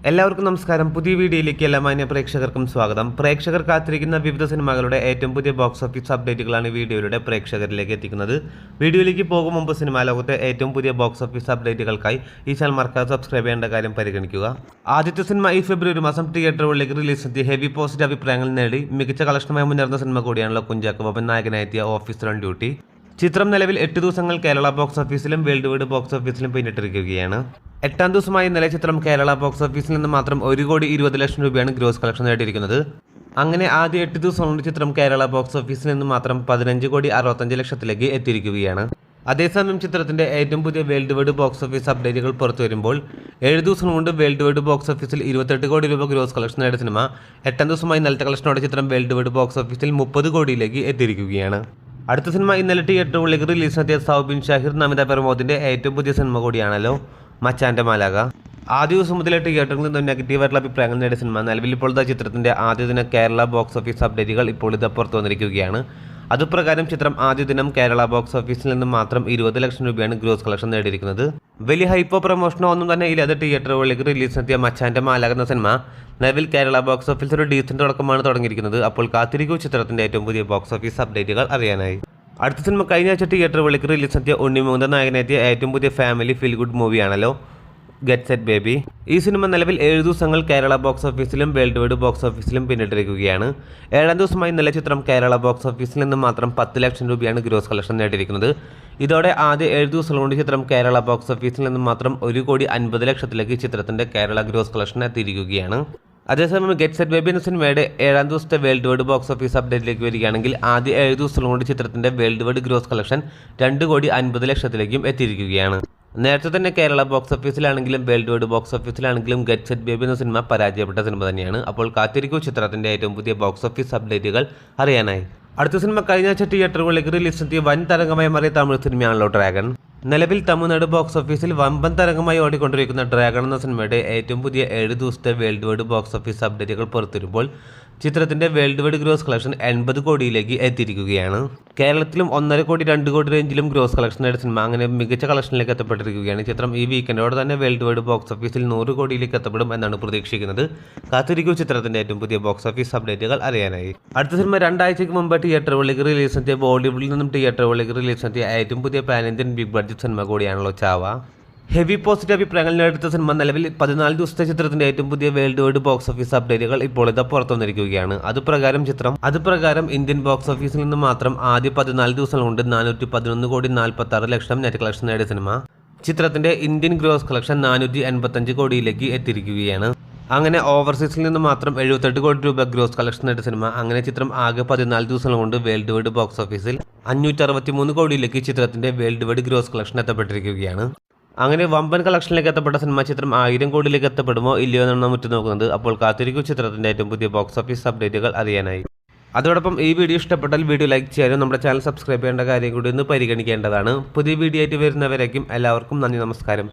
എല്ലാവർക്കും നമസ്കാരം. പുതിയ വീഡിയോയിലേക്ക് എല്ലാ മാന്യ പ്രേക്ഷകർക്കും സ്വാഗതം. പ്രേക്ഷകർ കാത്തിരിക്കുന്ന വിവിധ സിനിമകളുടെ ഏറ്റവും പുതിയ ബോക്സ് ഓഫീസ് അപ്ഡേറ്റുകളാണ് വീഡിയോയിലൂടെ പ്രേക്ഷകരിലേക്ക് എത്തിക്കുന്നത്. വീഡിയോയിലേക്ക് പോകും മുമ്പ് സിനിമാ ലോകത്തെ ഏറ്റവും പുതിയ ബോക്സ് ഓഫീസ് അപ്ഡേറ്റുകൾക്കായി ഈ ചാനൽ മറക്കാതെ സബ്സ്ക്രൈബ് ചെയ്യേണ്ട കാര്യം പരിഗണിക്കുക. ആദ്യത്തെ സിനിമ ഈ ഫെബ്രുവരി മാസം തിയേറ്ററുകളിലേക്ക് റിലീസെത്തിയ ഹെവി പോസിറ്റീവ് അഭിപ്രായങ്ങൾ നേടി മികച്ച കളക്ഷനുമായി മുന്നേറുന്ന സിനിമ കൂടിയാണല്ലോ കുഞ്ചാക്കോ ബോബൻ നായകനായെത്തിയ ഓഫീസർ ഓൺ ഡ്യൂട്ടി. ചിത്രം നിലവിൽ 8 ദിവസങ്ങൾ കേരള ബോക്സ് ഓഫീസിലും വേൾഡ് വൈഡ് ബോക്സ് ഓഫീസിലും പിന്നിട്ടിരിക്കുകയാണ്. 8ാം ദിവസമായി ഇന്നലെ ചിത്രം കേരള ബോക്സ് ഓഫീസിൽ നിന്ന് മാത്രം 1,20,00,000 രൂപയാണ് ഗ്രോസ് കളക്ഷൻ നേടിയിരിക്കുന്നത്. അങ്ങനെ ആദ്യ 8 ദിവസം കൊണ്ട് ചിത്രം കേരള ബോക്സ് ഓഫീസിൽ നിന്ന് മാത്രം 15,65,00,000 എത്തിയിരിക്കുകയാണ്. അതേസമയം ചിത്രത്തിന്റെ ഏറ്റവും പുതിയ വേൾഡ് വൈഡ് ബോക്സ് ഓഫീസ് അപ്ഡേറ്റുകൾ പുറത്തു വരുമ്പോൾ 7 ദിവസം കൊണ്ട് വേൾഡ് വൈഡ് ബോക്സ് ഓഫീസിൽ 28 കോടി രൂപ ഗ്രോസ് കളക്ഷൻ നേടിയ സിനിമ 8ാം ദിവസമായി ഇന്നലത്തെ കളക്ഷനോടെ ചിത്രം വേൾഡ് വൈഡ് ബോക്സ് ഓഫീസിൽ 30 കോടിയിലേക്ക് എത്തിയിരിക്കുകയാണ്. അടുത്ത സിനിമ ഇന്നലെ തിയേറ്ററുകളിലേക്ക് റിലീസിനെത്തിയ സൗബിൻ ഷാഹിർ നമിത പ്രമോദിന്റെ ഏറ്റവും പുതിയ സിനിമ കൂടിയാണല്ലോ മച്ചാന്റെ മാലാക. ആദ്യ ദിവസം മുതലേ തിയേറ്ററിൽ നിന്ന് നെഗറ്റീവായിട്ടുള്ള അഭിപ്രായങ്ങൾ നേടിയ സിനിമ നിലവിൽ ഇപ്പോഴത്തെ ചിത്രത്തിന്റെ ആദ്യ ദിന കേരള ബോക്സ് ഓഫീസ് അപ്ഡേറ്റുകൾ ഇപ്പോൾ ഇത് പുറത്തു വന്നിരിക്കുകയാണ്. അതുപ്രകാരം ചിത്രം ആദ്യ ദിനം കേരള ബോക്സ് ഓഫീസിൽ നിന്ന് മാത്രം 20 ലക്ഷം രൂപയാണ് ഗ്രോസ് കളക്ഷൻ നേടിയിരിക്കുന്നത്. വലിയ ഹൈപ്പോ പ്രമോഷനോ ഒന്നും തന്നെ ഇല്ലാതെ തിയേറ്ററുകളിലേക്ക് റിലീസിനെത്തിയ മച്ചാന്റെ മാലാക എന്ന സിനിമ നിലവിൽ കേരള ബോക്സ് ഓഫീസിൽ ഒരു ഡീസന്റ് തുടക്കമാണ് തുടങ്ങിയിരിക്കുന്നത്. അപ്പോൾ കാത്തിരിക്കൂ ചിത്രത്തിന്റെ ഏറ്റവും പുതിയ ബോക്സ് ഓഫീസ് അപ്ഡേറ്റുകൾ അറിയാനായി. അടുത്ത സിനിമ കഴിഞ്ഞ ആഴ്ച തിയേറ്ററുകളിലേക്ക് റിലീസിനെത്തിയ ഉണ്ണിമുകുന്ദൻ നായകനെത്തിയ ഏറ്റവും പുതിയ ഫാമിലി ഫീൽ ഗുഡ് മൂവിയാണല്ലോ ഗെറ്റ് സെറ്റ് ബേബി. ഈ സിനിമ നിലവിൽ 7 ദിവസങ്ങൾ കേരള ബോക്സ് ഓഫീസിലും വേൾഡ് വൈഡ് ബോക്സ് ഓഫീസിലും പിന്നിട്ടിരിക്കുകയാണ്. 7ാം ദിവസമായി ഇന്നലെ ചിത്രം കേരള ബോക്സ് ഓഫീസിൽ നിന്ന് മാത്രം 10 ലക്ഷം രൂപയാണ് ഗ്രോസ് കളക്ഷൻ നേടിയിരിക്കുന്നത്. ഇതോടെ ആദ്യ 7 ദിവസം കൊണ്ട് ചിത്രം കേരള ബോക്സ് ഓഫീസിൽ നിന്ന് മാത്രം 1,50,00,000 ചിത്രത്തിന്റെ കേരള ഗ്രോസ് കളക്ഷൻ എത്തിയിരിക്കുകയാണ്. അതേസമയം ഗെറ്റ് സെറ്റ് ബേബി എന്ന സിനിമയുടെ 7ാം ദിവസത്തെ വേൾഡ് വൈഡ് ബോക്സ് ഓഫീസ് അപ്ഡേറ്റിലേക്ക് വരികയാണെങ്കിൽ ആദ്യ 7 ദിവസം കൊണ്ട് ചിത്രത്തിന്റെ വേൾഡ് വൈഡ് ഗ്രോസ് കളക്ഷൻ 2,50,00,000 എത്തിയിരിക്കുകയാണ്. നേരത്തെ തന്നെ കേരള ബോക്സ് ഓഫീസിലാണെങ്കിലും വേൾഡ് വൈഡ് ബോക്സ് ഓഫീസിലാണെങ്കിലും ഗെറ്റ് സെറ്റ് ബേബി എന്ന സിനിമ പരാജയപ്പെട്ട സിനിമ തന്നെയാണ്. അപ്പോൾ കാത്തിരിക്കൂ ചിത്രത്തിന്റെ ഏറ്റവും പുതിയ ബോക്സ് ഓഫീസ് അപ്ഡേറ്റുകൾ അറിയാനായി. അടുത്ത സിനിമ കഴിഞ്ഞ ആഴ്ച തിയേറ്ററുകളിലേക്ക് റിലീസെത്തിയ വൻ തരംഗമായി മാറിയ തമിഴ് സിനിമയാണല്ലോ ഡ്രാഗൺ. നിലവിൽ തമിഴ്നാട് ബോക്സ് ഓഫീസിൽ വമ്പൻ തരംഗമായി ഓടിക്കൊണ്ടിരിക്കുന്ന ഡ്രാഗൺ എന്ന സിനിമയുടെ ഏറ്റവും പുതിയ 7 ദിവസത്തെ വേൾഡ് വൈഡ് ബോക്സ് ഓഫീസ് അപ്ഡേറ്റുകൾ പുറത്തുവരുമ്പോൾ ചിത്രത്തിന്റെ വേൾഡ് വൈഡ് ഗ്രോസ് കളക്ഷൻ 80 കോടിയിലേക്ക് എത്തിയിരിക്കുകയാണ്. കേരളത്തിലും 1.5 കോടി 2 കോടി റേഞ്ചിലും ഗ്രോസ് കളക്ഷൻ നേടിയ സിനിമ അങ്ങനെ മികച്ച കളക്ഷനിലേക്ക് എത്തപ്പെട്ടിരിക്കുകയാണ്. ചിത്രം ഈ വീക്കെൻഡോടെ തന്നെ വേൾഡ് വൈഡ് ബോക്സ് ഓഫീസിൽ 100 കോടിയിലേക്ക് എത്തപ്പെടും എന്നാണ് പ്രതീക്ഷിക്കുന്നത്. കാത്തിരിക്കൂ ചിത്രത്തിന്റെ ഏറ്റവും പുതിയ ബോക്സ് ഓഫീസ് അപ്ഡേറ്റുകൾ അറിയാനായി. അടുത്ത സിനിമ 2 ആഴ്ചയ്ക്ക് മുമ്പ് തിയേറ്ററുകളിലേക്ക് റിലീസെത്തിയ ബോളിവുഡിൽ നിന്നും തിയേറ്ററുകളിലേക്ക് റിലീസെത്തിയ ഏറ്റവും പുതിയ പാൻ ഇന്ത്യൻ ബിഗ് ബഡ്ജറ്റ് സിനിമ കൂടിയാണല്ലോ ചാവ. ഹെവി പോസിറ്റീവ് അഭിപ്രായങ്ങൾ നേടിയ സിനിമ നിലവിൽ 14 ദിവസത്തെ ചിത്രത്തിന്റെ ഏറ്റവും പുതിയ വേൾഡ് വൈഡ് ബോക്സ് ഓഫീസ് അപ്ഡേറ്റുകൾ ഇപ്പോൾ ഇത് പുറത്തു വന്നിരിക്കുകയാണ്. അതുപ്രകാരം ഇന്ത്യൻ ബോക്സ് ഓഫീസിൽ നിന്ന് മാത്രം ആദ്യ 14 ദിവസം കൊണ്ട് 411,46,00,000 നെറ്റ് കളക്ഷൻ നേടിയ സിനിമ ചിത്രത്തിന്റെ ഇന്ത്യൻ ഗ്രോസ് കളക്ഷൻ 485 കോടിയിലേക്ക് എത്തിയിരിക്കുകയാണ്. അങ്ങനെ ഓവർസീസിൽ നിന്ന് മാത്രം 78 കോടി രൂപ ഗ്രോസ് കളക്ഷൻ നേടിയ സിനിമ അങ്ങനെ ചിത്രം ആകെ 14 ദിവസം കൊണ്ട് വേൾഡ് വൈഡ് ബോക്സ് ഓഫീസിൽ 563 കോടിയിലേക്ക് ചിത്രത്തിന്റെ വേൾഡ് വൈഡ് ഗ്രോസ് കളക്ഷൻ എത്തപ്പെട്ടിരിക്കുകയാണ്. അങ്ങനെ വമ്പൻ കളക്ഷനിലേക്ക് എത്തപ്പെട്ട സിനിമ ചിത്രം 1000 കോടിയിലേക്ക് എത്തപ്പെടുമോ ഇല്ലയോ എന്നാണ് നാം ഉറ്റുനോക്കുന്നത്. അപ്പോൾ കാത്തിരിക്കൂ ചിത്രത്തിന്റെ ഏറ്റവും പുതിയ ബോക്സ് ഓഫീസ് അപ്ഡേറ്റുകൾ അറിയാനായി. അതോടൊപ്പം ഈ വീഡിയോ ഇഷ്ടപ്പെട്ടാൽ വീഡിയോ ലൈക്ക് ചെയ്യാനും നമ്മുടെ ചാനൽ സബ്സ്ക്രൈബ് ചെയ്യേണ്ട കാര്യം കൂടി ഒന്ന് പരിഗണിക്കേണ്ടതാണ്. പുതിയ വീഡിയോ ആയിട്ട് വരുന്നവരേക്കും എല്ലാവർക്കും നന്ദി, നമസ്കാരം.